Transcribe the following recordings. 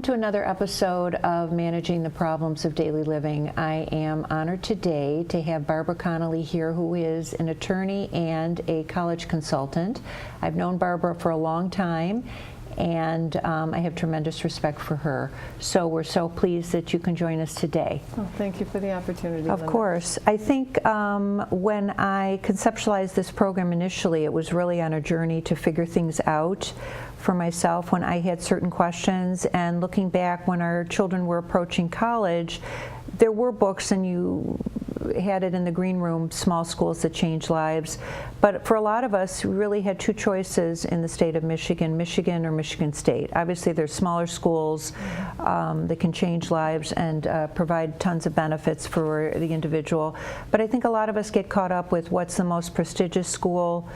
Welcome to another episode of Managing the Problems of Daily Living. I am honored today to have Barbara Connolly here, who is an attorney and a college consultant. I've known Barbara for a long time, and I have tremendous respect for her. So we're so pleased that you can join us today. Well, thank you for the opportunity, Of Linda. course. I think when I conceptualized this program initially, it was really on a journey to figure things out for myself when I had certain questions. And looking back when our children were approaching college, there were books, and you had it in the green room, Small Schools That Change Lives. But for a lot of us, we really had two choices in the state of Michigan, Michigan or Michigan State. Obviously, there's smaller schools that can change lives and provide tons of benefits for the individual. But I think a lot of us get caught up with what's the most prestigious school,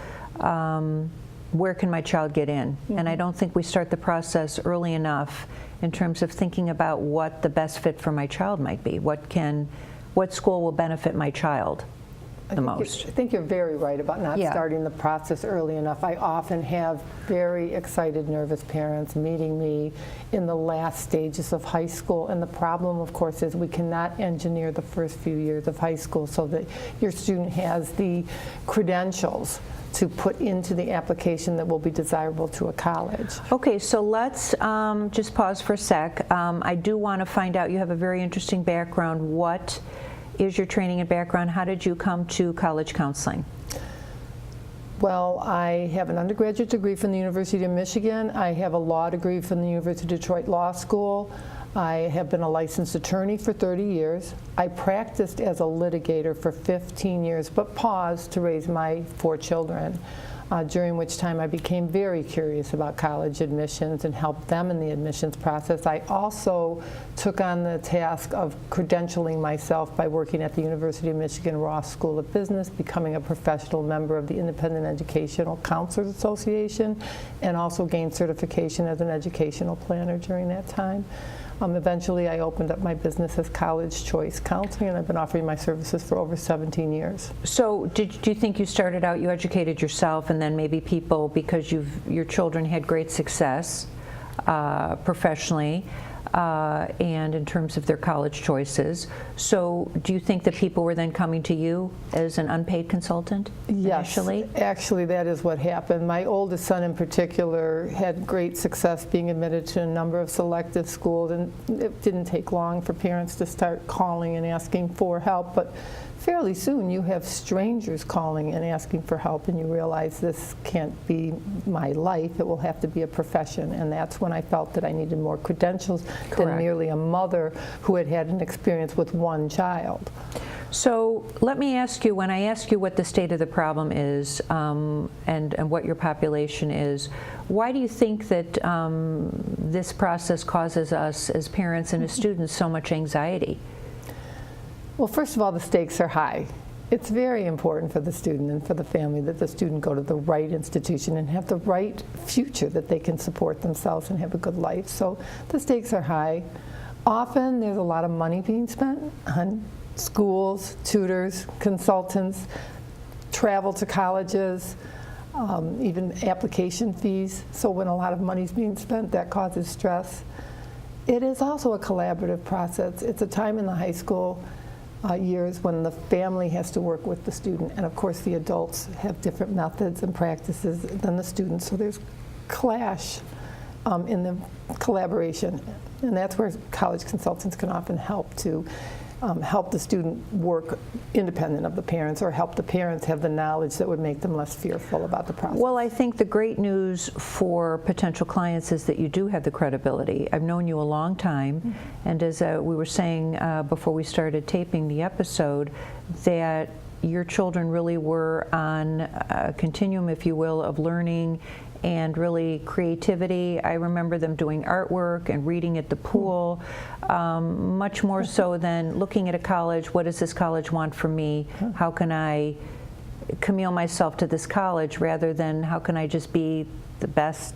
where can my child get in? Mm-hmm. And I don't think we start the process early enough in terms of thinking about what the best fit for my child might be. What school will benefit my child the most? I think you're very right about not starting the process early enough. I often have very excited, nervous parents meeting me in the last stages of high school. And the problem, of course, is we cannot engineer the first few years of high school so that your student has the credentials to put into the application that will be desirable to a college. Okay, so let's just pause for a sec. I do want to find out, you have a very interesting background. What is your training and background? How did you come to college counseling? Well, I have an undergraduate degree from the University of Michigan. I have a law degree from the University of Detroit Law School. I have been a licensed attorney for 30 years. I practiced as a litigator for 15 years, but paused to raise my 4 children, during which time I became very curious about college admissions and helped them in the admissions process. I also took on the task of credentialing myself by working at the University of Michigan Ross School of Business, becoming a professional member of the Independent Educational Counselors Association, and also gained certification as an educational planner during that time. Eventually, I opened up my business as College Choice Counseling, and I've been offering my services for over 17 years. So do you think you started out, you educated yourself, and then maybe people, because your children had great success professionally and in terms of their college choices, so do you think that people were then coming to you as an unpaid consultant initially? Yes, actually that is what happened. My oldest son in particular had great success being admitted to a number of selective schools, and it didn't take long for parents to start calling and asking for help, but fairly soon you have strangers calling and asking for help, and you realize this can't be my life, it will have to be a profession. And that's when I felt that I needed more credentials than merely a mother who had had an experience with one child. So let me ask you, when I ask you what the state of the problem is and what your population is, why do you think that this process causes us as parents and as students so much anxiety? Well, first of all, the stakes are high. It's very important for the student and for the family that the student go to the right institution and have the right future, that they can support themselves and have a good life. So the stakes are high. Often there's a lot of money being spent on schools, tutors, consultants, travel to colleges, even application fees. So when a lot of money is being spent, that causes stress. It is also a collaborative process. It's a time in the high school years when the family has to work with the student, and of course the adults have different methods and practices than the students, so there's clash in the collaboration, and that's where college consultants can often help to help the student work independent of the parents, or help the parents have the knowledge that would make them less fearful about the process. Well, I think the great news for potential clients is that you do have the credibility. I've known you a long time, and as we were saying before we started taping the episode, that your children really were on a continuum, if you will, of learning and really creativity. I remember them doing artwork and reading at the pool, much more so than looking at a college. What does this college want from me? How can I commune myself to this college, rather than how can I just be the best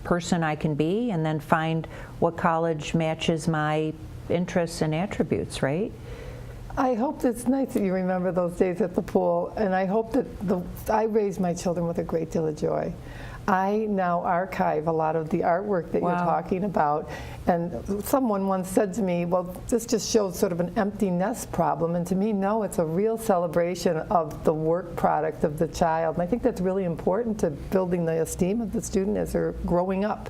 person I can be, and then find what college matches my interests and attributes, right? I hope it's nice that you remember those days at the pool, and I hope that I raised my children with a great deal of joy. I now archive a lot of the artwork that you're talking about, and someone once said to me, well, this just shows sort of an empty nest problem, and to me, no, it's a real celebration of the work product of the child, and I think that's really important to building the esteem of the student as they're growing up,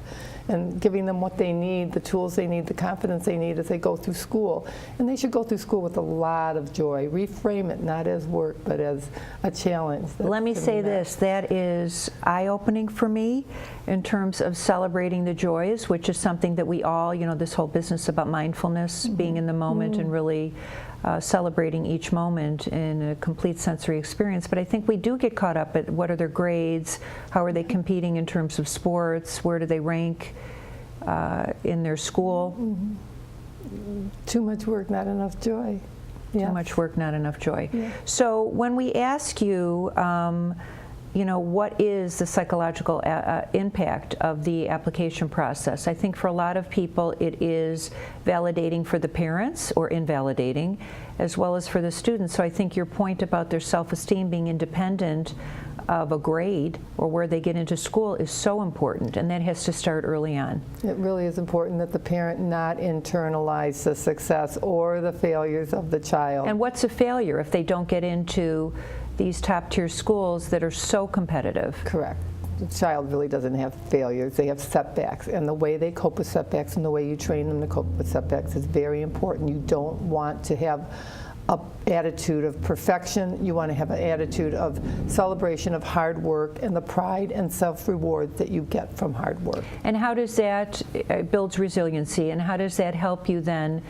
and giving them what they need, the tools they need, the confidence they need as they go through school. And they should go through school with a lot of joy. Reframe it not as work, but as a challenge. Let me say this, that is eye-opening for me in terms of celebrating the joys, which is something that we all, you know, this whole business about mindfulness, being in the moment and really celebrating each moment in a complete sensory experience. But I think we do get caught up at what are their grades, how are they competing in terms of sports, where do they rank in their school. Too much work, not enough joy. Too much work, not enough joy. So when we ask you, you know, what is the psychological impact of the application process? I think for a lot of people it is validating for the parents or invalidating, as well as for the students. So I think your point about their self-esteem being independent of a grade or where they get into school is so important, and that has to start early on. It really is important that the parent not internalize the success or the failures of the child. And what's a failure if they don't get into these top-tier schools that are so competitive? Correct. The child really doesn't have failures, they have setbacks, and the way they cope with setbacks and the way you train them to cope with setbacks is very important. You don't want to have an attitude of perfection, you want to have an attitude of celebration of hard work and the pride and self-reward that you get from hard work. And how does that builds resiliency, and how does that help you then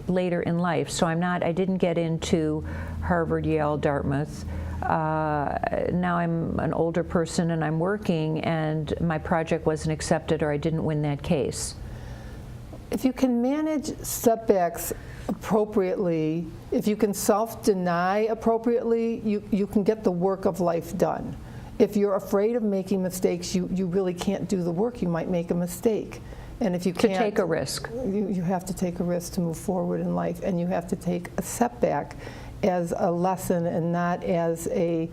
later in life? So I didn't get into Harvard, Yale, Dartmouth. Now I'm an older person and I'm working and my project wasn't accepted or I didn't win that case. If you can manage setbacks appropriately, if you can self-deny appropriately, you can get the work of life done. If you're afraid of making mistakes, you really can't do the work. You might make a mistake. And if you can't, to take a risk. You have to take a risk to move forward in life, and you have to take a setback as a lesson and not as a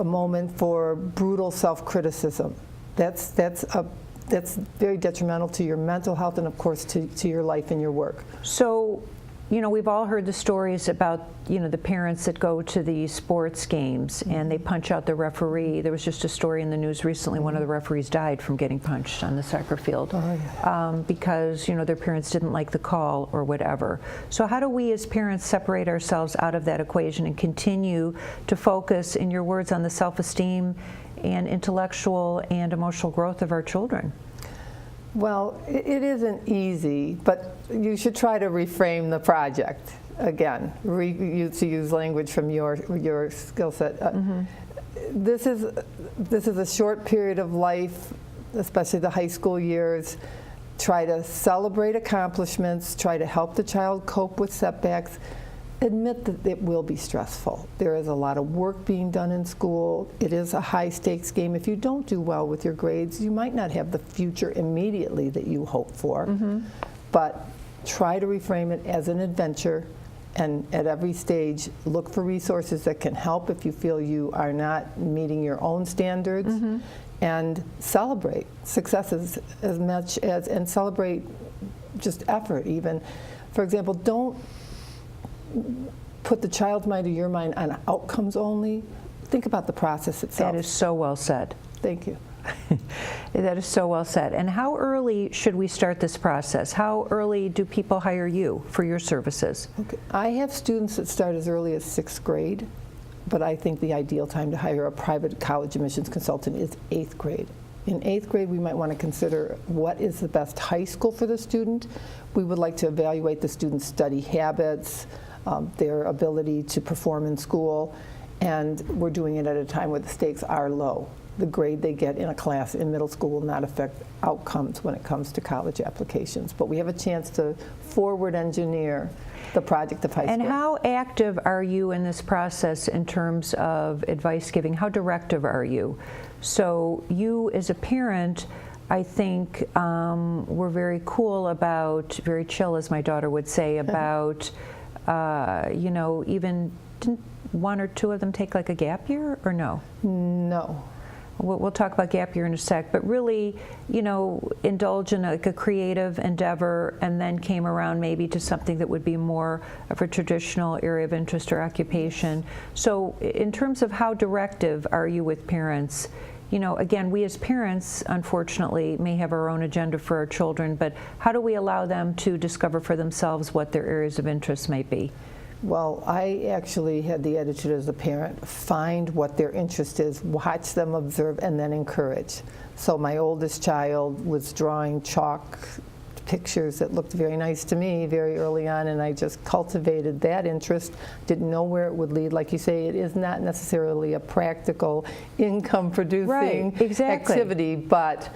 moment for brutal self-criticism. That's very detrimental to your mental health and, of course, to your life and your work. So, you know, we've all heard the stories about, you know, the parents that go to the sports games and they punch out the referee. There was just a story in the news recently, one of the referees died from getting punched on the soccer field because, you know, their parents didn't like the call or whatever. So how do we as parents separate ourselves out of that equation and continue to focus, in your words, on the self-esteem and intellectual and emotional growth of our children? Well, it isn't easy, but you should try to reframe the project. Again, to use language from your skill set. This is a short period of life, especially the high school years. Try to celebrate accomplishments, try to help the child cope with setbacks. Admit that it will be stressful. There is a lot of work being done in school. It is a high-stakes game. If you don't do well with your grades, you might not have the future immediately that you hope for. But try to reframe it as an adventure, and at every stage, look for resources that can help if you feel you are not meeting your own standards, and celebrate successes as much as, and celebrate just effort even. For example, don't put the child's mind or your mind on outcomes only. Think about the process itself. That is so well said. Thank you. That is so well said. And how early should we start this process? How early do people hire you for your services? Okay. I have students that start as early as 6th grade, but I think the ideal time to hire a private college admissions consultant is 8th grade. In 8th grade, we might want to consider what is the best high school for the student. We would like to evaluate the student's study habits, their ability to perform in school, and we're doing it at a time where the stakes are low. The grade they get in a class in middle school will not affect outcomes when it comes to college applications, but we have a chance to forward engineer the project of high school. And how active are you in this process in terms of advice giving? How directive are you? So you as a parent, I think we're very cool about, very chill as my daughter would say, about even didn't one or two of them take like a gap year, or no? No. We'll talk about gap year in a sec, but really, indulge in like a creative endeavor, and then came around maybe to something that would be more of a traditional area of interest or occupation. So in terms of how directive are you with parents? Again, we as parents, unfortunately, may have our own agenda for our children, but how do we allow them to discover for themselves what their areas of interest might be? Well, I actually had the attitude as a parent, find what their interest is, watch them, observe, and then encourage. So my oldest child was drawing chalk pictures that looked very nice to me very early on, and I just cultivated that interest, didn't know where it would lead. Like you say, it is not necessarily a practical income-producing activity, but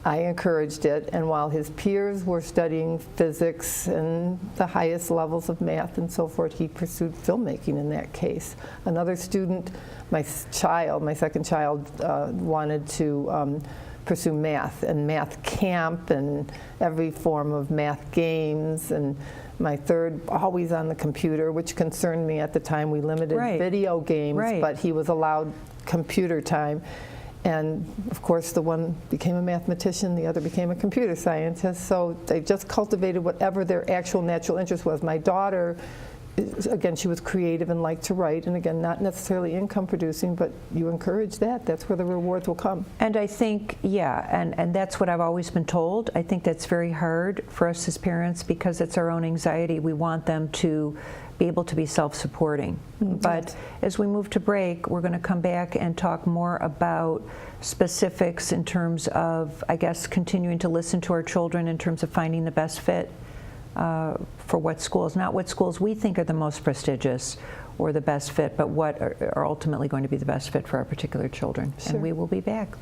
I encouraged it, and while his peers were studying physics and the highest levels of math and so forth, he pursued filmmaking in that case. Another student, my second child, wanted to pursue math and math camp and every form of math games, and my third always on the computer, which concerned me at the time. We limited video games, but he was allowed computer time. And of course, the one became a mathematician, the other became a computer scientist. So they just cultivated whatever their actual natural interest was. My daughter, again, she was creative and liked to write, and again, not necessarily income producing, but you encourage that. That's where the rewards will come. And I think, and that's what I've always been told. I think that's very hard for us as parents because it's our own anxiety. We want them to be able to be self-supporting. But as we move to break, we're going to come back and talk more about specifics in terms of, I guess, continuing to listen to our children in terms of finding the best fit for what schools, not what schools we think are the most prestigious or the best fit, but what are ultimately going to be the best fit for our particular children. Sure. And we will be back.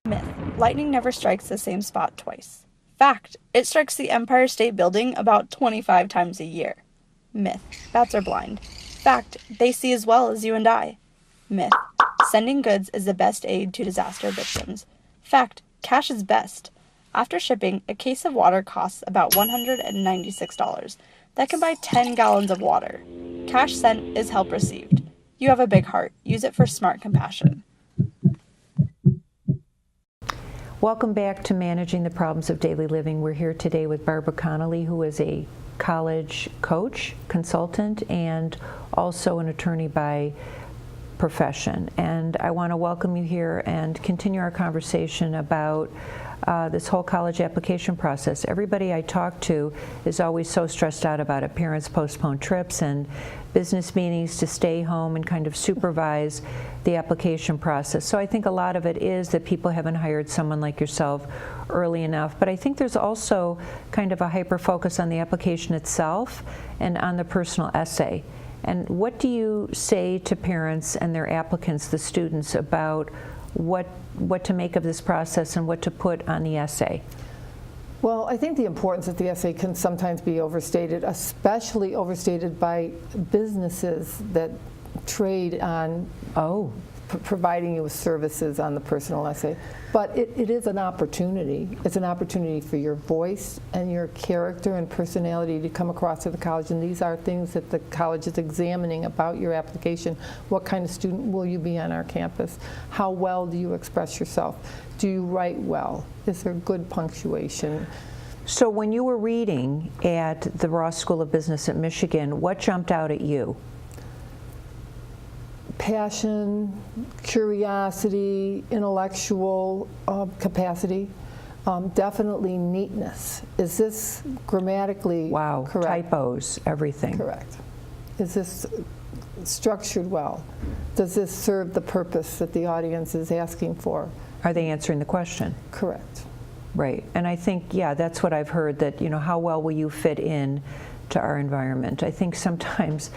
Myth: lightning never strikes the same spot twice. Fact: it strikes the Empire State Building about 25 times a year. Myth: bats are blind. Fact: they see as well as you and I. Myth: sending goods is the best aid to disaster victims. Fact: cash is best. After shipping, a case of water costs about $196. That can buy 10 gallons of water. Cash sent is help received. You have a big heart. Use it for smart compassion. Welcome back to Managing the Problems of Daily Living. We're here today with Barbara Connolly, who is a college coach, consultant, and also an attorney by profession. And I want to welcome you here and continue our conversation about this whole college application process. Everybody I talk to is always so stressed out about it. Parents postpone trips and business meetings to stay home and kind of supervise the application process. So I think a lot of it is that people haven't hired someone like yourself early enough. But I think there's also kind of a hyper focus on the application itself and on the personal essay. And what do you say to parents and their applicants, the students, about what to make of this process and what to put on the essay? Well, I think the importance of the essay can sometimes be overstated, especially overstated by businesses that trade on providing you with services on the personal essay. But it is an opportunity. It's an opportunity for your voice and your character and personality to come across to the college, and these are things that the college is examining about your application. What kind of student will you be on our campus? How well do you express yourself? Do you write well? Is there good punctuation? So when you were reading at the Ross School of Business at Michigan, what jumped out at you? Passion, curiosity, intellectual capacity, definitely neatness. Is this grammatically correct? Typos, everything. Correct. Is this structured well? Does this serve the purpose that the audience is asking for? Are they answering the question? Correct. Right. And I think, that's what I've heard, that, how well will you fit in to our environment? I think sometimes,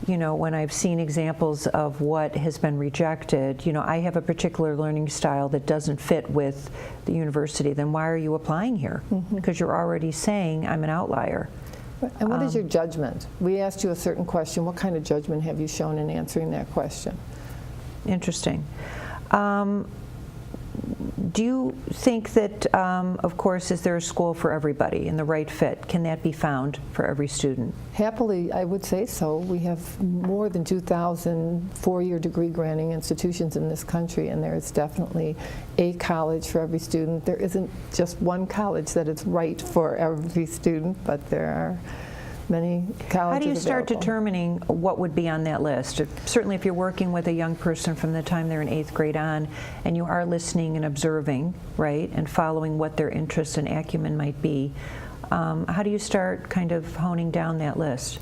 when I've seen examples of what has been rejected, I have a particular learning style that doesn't fit with the university, then why are you applying here? Because you're already saying I'm an outlier. And what is your judgment? We asked you a certain question. What kind of judgment have you shown in answering that question? Interesting. Do you think that, of course, is there a school for everybody and the right fit? Can that be found for every student? Happily, I would say so. We have more than 2,000 four-year degree granting institutions in this country, and there is definitely a college for every student. There isn't just one college that is right for every student, but there are many colleges How do you start available. determining what would be on that list? Certainly if you're working with a young person from the time they're in 8th grade on, and you are listening and observing, right, and following what their interests and acumen might be, how do you start kind of honing down that list?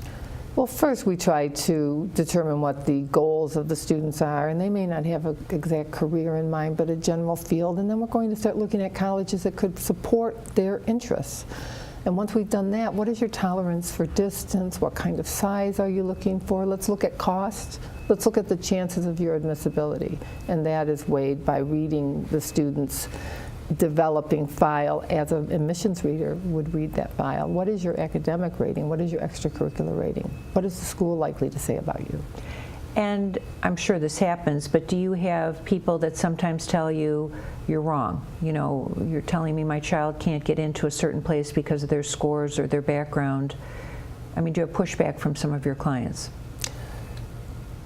Well, first we try to determine what the goals of the students are, and they may not have an exact career in mind, but a general field, and then we're going to start looking at colleges that could support their interests. And once we've done that, what is your tolerance for distance? What kind of size are you looking for? Let's look at cost. Let's look at the chances of your admissibility. And that is weighed by reading the student's developing file as an admissions reader would read that file. What is your academic rating? What is your extracurricular rating? What is the school likely to say about you? And I'm sure this happens, but do you have people that sometimes tell you you're wrong? You know, you're telling me my child can't get into a certain place because of their scores or their background. I mean, do you have pushback from some of your clients?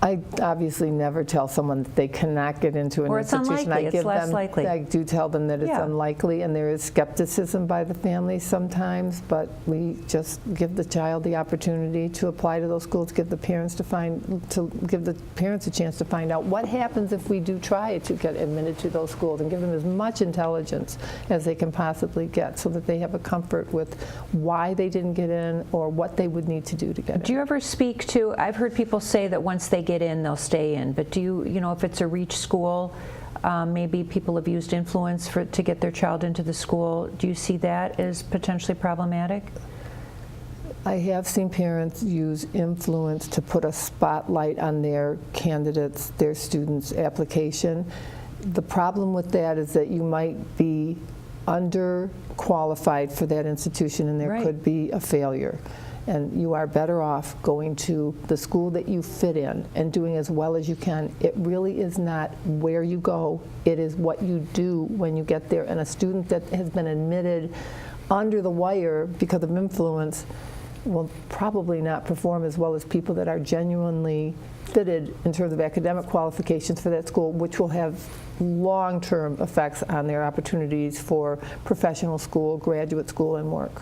I obviously never tell someone that they cannot get into an Or it's institution. unlikely, it's less likely. I do tell them that it's Yeah. unlikely, and there is skepticism by the family sometimes, but we just give the child the opportunity to apply to those schools, give the parents give the parents a chance to find out what happens if we do try to get admitted to those schools, and give them as much intelligence as they can possibly get so that they have a comfort with why they didn't get in or what they would need to do to get in. Do you ever speak to, I've heard people say that once they get in, they'll stay in, but do you know, if it's a reach school, maybe people have used influence to get their child into the school. Do you see that as potentially problematic? I have seen parents use influence to put a spotlight on their candidates, their students' application. The problem with that is that you might be underqualified for that institution, and there Right. could be a failure. And you are better off going to the school that you fit in and doing as well as you can. It really is not where you go, it is what you do when you get there. And a student that has been admitted under the wire because of influence will probably not perform as well as people that are genuinely fitted in terms of academic qualifications for that school, which will have long-term effects on their opportunities for professional school, graduate school, and work.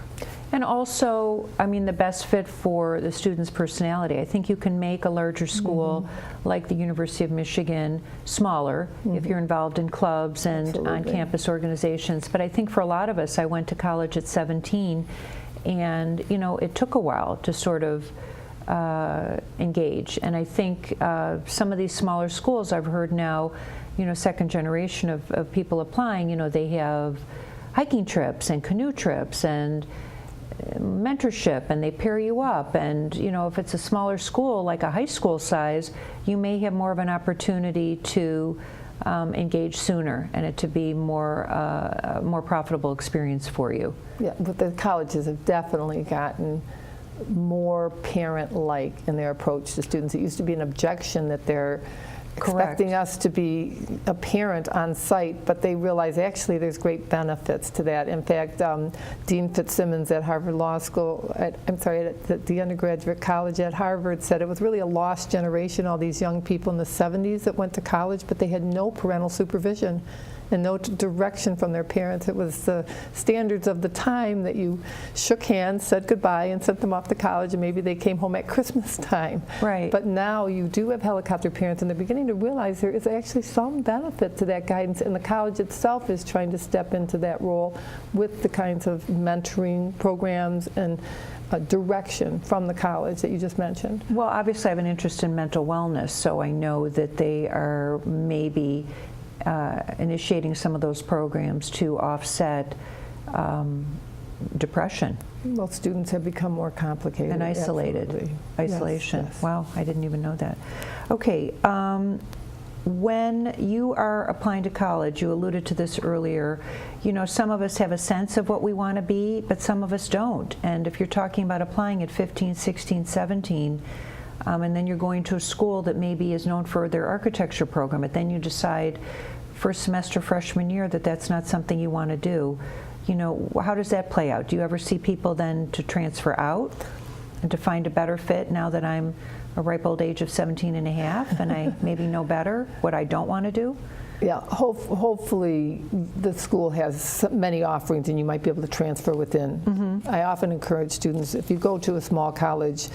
And also, I mean, the best fit for the student's personality. I think you can make a larger school like the University of Michigan smaller if you're involved in clubs and Absolutely. on-campus organizations. But I think for a lot of us, I went to college at 17, and you know, it took a while to sort of engage. And I think some of these smaller schools, I've heard now, you know, second generation of people applying, you know, they have hiking trips and canoe trips and mentorship, and they pair you up. And you know, if it's a smaller school, like a high school size, you may have more of an opportunity to engage sooner, and it to be more profitable experience for you. Yeah, but the colleges have definitely gotten more parent-like in their approach to students. It used to be an objection that they're expecting us to be a parent on site, but they realize actually there's great benefits to that. In fact, Dean Fitzsimmons at Harvard Law School, at the undergraduate college at Harvard, said it was really a lost generation, all these young people in the 70s that went to college, but they had no parental supervision and no direction from their parents. It was the standards of the time that you shook hands, said goodbye, and sent them off to college, and maybe they came home at Christmas time. Right. But now you do have helicopter parents, and they're beginning to realize there is actually some benefit to that guidance, and the college itself is trying to step into that role with the kinds of mentoring programs and direction from the college that you just mentioned. Well, obviously I have an interest in mental wellness, so I know that they are maybe initiating some of those programs to offset depression. Well, students have become more complicated. And isolated. Absolutely. Isolation. Yes. Wow, I didn't even know that. Okay, when you are applying to college, you alluded to this earlier, you know, some of us have a sense of what we want to be, but some of us don't. And if you're talking about applying at 15, 16, 17, and then you're going to a school that maybe is known for their architecture program, but then you decide first semester freshman year that that's not something you want to do, you know, how does that play out? Do you ever see people then to transfer out and to find a better fit now that I'm a ripe old age of 17 and a half and I maybe know better what I don't want to do? Yeah, hopefully the school has many offerings and you might be able to transfer within. I often encourage students, if you go to a small college,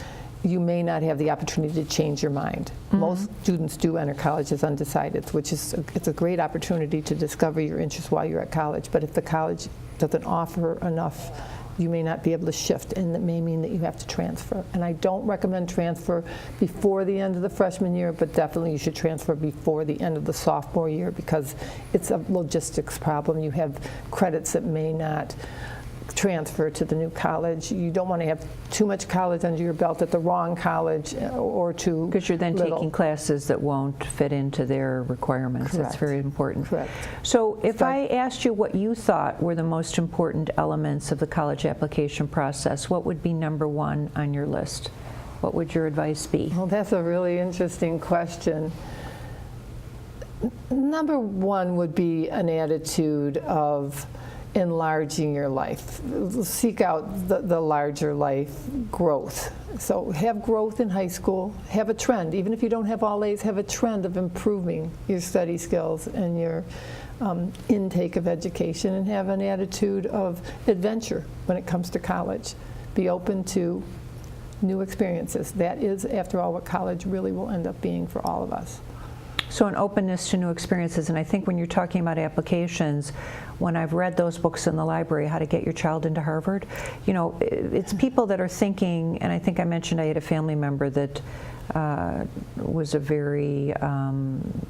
you may not have the opportunity to change your mind. Most students do enter college as undecided, which is it's a great opportunity to discover your interests while you're at college. But if the college doesn't offer enough, you may not be able to shift, and that may mean that you have to transfer. And I don't recommend transfer before the end of the freshman year, but definitely you should transfer before the end of the sophomore year because it's a logistics problem. You have credits that may not transfer to the new college. You don't want to have too much college under your belt at the wrong college or too Because you're then little. taking classes that won't fit into their requirements. Correct. That's very important. Correct. So if I asked you what you thought were the most important elements of the college application process, what would be number one on your list? What would your advice be? Well, that's a really interesting question. Number one would be an attitude of enlarging your life. Seek out the larger life growth. So have growth in high school, have a trend. Even if you don't have all A's, have a trend of improving your study skills and your intake of education, and have an attitude of adventure when it comes to college. Be open to new experiences. That is, after all, what college really will end up being for all of us. So an openness to new experiences, and I think when you're talking about applications, when I've read those books in the library, How to Get Your Child into Harvard, you know, it's people that are thinking, and I think I mentioned I had a family member that was a very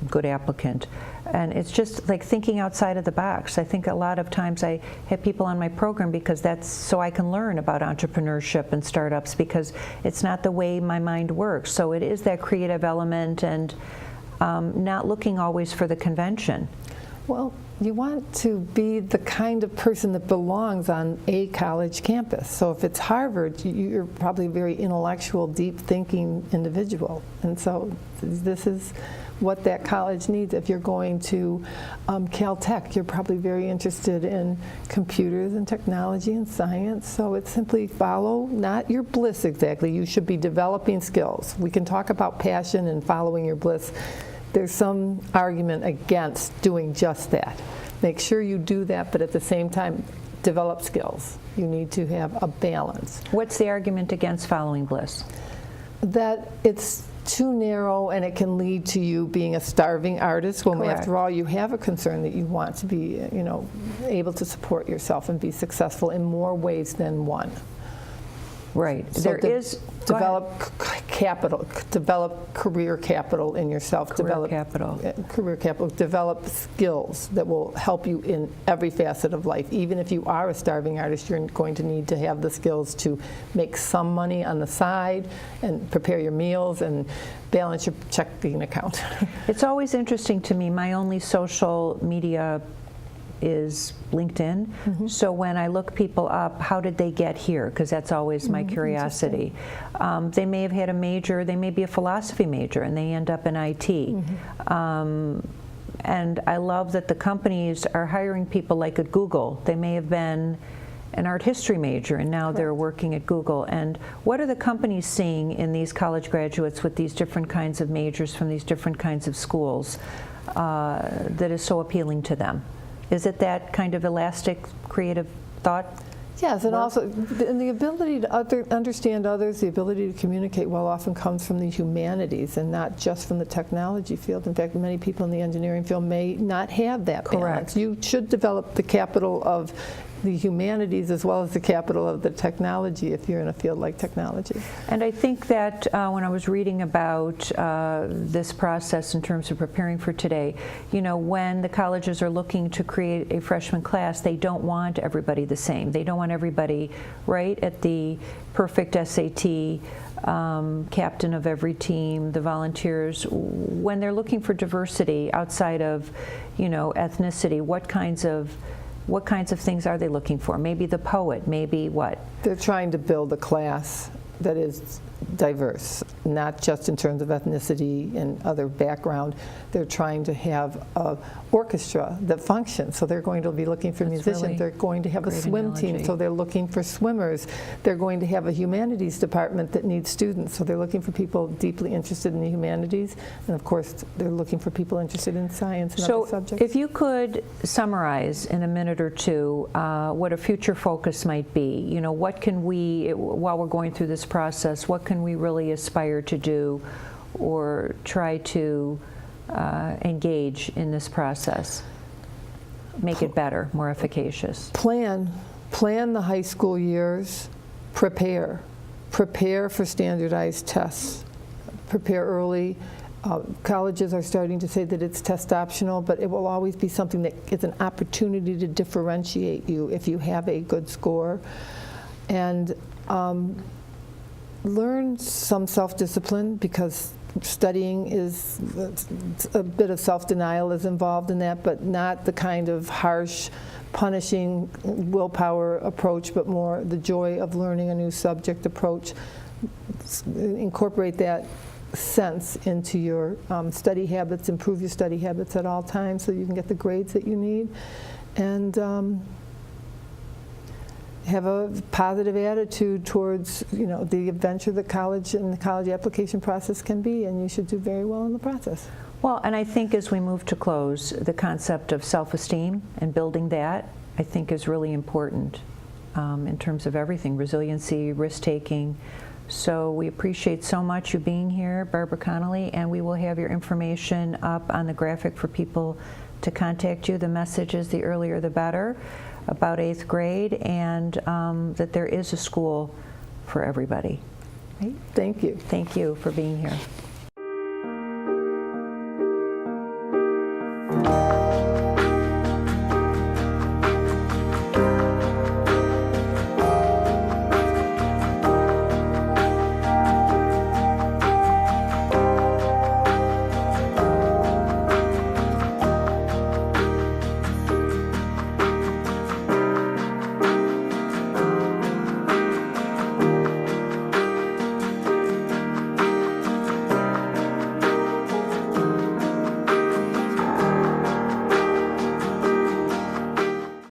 good applicant, and it's just like thinking outside of the box. I think a lot of times I have people on my program because that's so I can learn about entrepreneurship and startups, because it's not the way my mind works. So it is that creative element and not looking always for the convention. Well, you want to be the kind of person that belongs on a college campus. So if it's Harvard, you're probably a very intellectual, deep-thinking individual. And so this is what that college needs. If you're going to Caltech, you're probably very interested in computers and technology and science. So it's simply follow, not your bliss exactly. You should be developing skills. We can talk about passion and following your bliss. There's some argument against doing just that. Make sure you do that, but at the same time, develop skills. You need to have a balance. What's the argument against following bliss? That it's too narrow and it can lead to you being a starving artist. Well, Correct. after all, you have a concern that you want to be, you know, able to support yourself and be successful in more ways than one. Right. So There is develop capital, develop career capital in yourself. Career capital. Career capital. Develop skills that will help you in every facet of life. Even if you are a starving artist, you're going to need to have the skills to make some money on the side and prepare your meals and balance your checking account. It's always interesting to me. My only social media is LinkedIn. So when I look people up, how did they get here? Because that's always my curiosity. They may have had a major, they may be a philosophy major, and they end up in IT. And I love that the companies are hiring people like at Google. They may have been an art history major, and now they're working at Google. And what are the companies seeing in these college graduates with these different kinds of majors from these different kinds of schools that is so appealing to them? Is it that kind of elastic, creative thought? Yes, and also and the ability to understand others, the ability to communicate well often comes from the humanities and not just from the technology field. In fact, many people in the engineering field may not have that balance. You should develop the capital of the humanities as well as the capital of the technology if you're in a field like technology. And I think that when I was reading about this process in terms of preparing for today, you know, when the colleges are looking to create a freshman class, they don't want everybody the same. They don't want everybody right at the perfect SAT, captain of every team, the volunteers. When they're looking for diversity outside of, you know, ethnicity, what kinds of things are they looking for? Maybe the poet, maybe what? They're trying to build a class that is diverse, not just in terms of ethnicity and other background. They're trying to have an orchestra that functions, so they're going to be looking for musicians. really They're going to have a great swim team, analogy. so they're looking for swimmers. They're going to have a humanities department that needs students, so they're looking for people deeply interested in the humanities, and of course they're looking for people interested in science and other subjects. If you could summarize in a minute or two what a future focus might be, you know, what can we, while we're going through this process, what can we really aspire to do or try to engage in this process? Make it better, more efficacious. Plan the high school years, prepare for standardized tests, prepare early. Colleges are starting to say that it's test optional, but it will always be something that is an opportunity to differentiate you if you have a good score. And learn some self-discipline, because studying is a bit of self-denial is involved in that, but not the kind of harsh, punishing willpower approach, but more the joy of learning a new subject approach. Incorporate that sense into your study habits, improve your study habits at all times so you can get the grades that you need, and have a positive attitude towards, you know, the adventure that college and the college application process can be, and you should do very well in the process. Well, and I think as we move to close, the concept of self-esteem and building that, I think, is really important in terms of everything, resiliency, risk-taking. So we appreciate so much you being here, Barbara Connolly, and we will have your information up on the graphic for people to contact you. The message is the earlier the better about 8th grade, and that there is a school for everybody. Right? Thank you. Thank you for being here.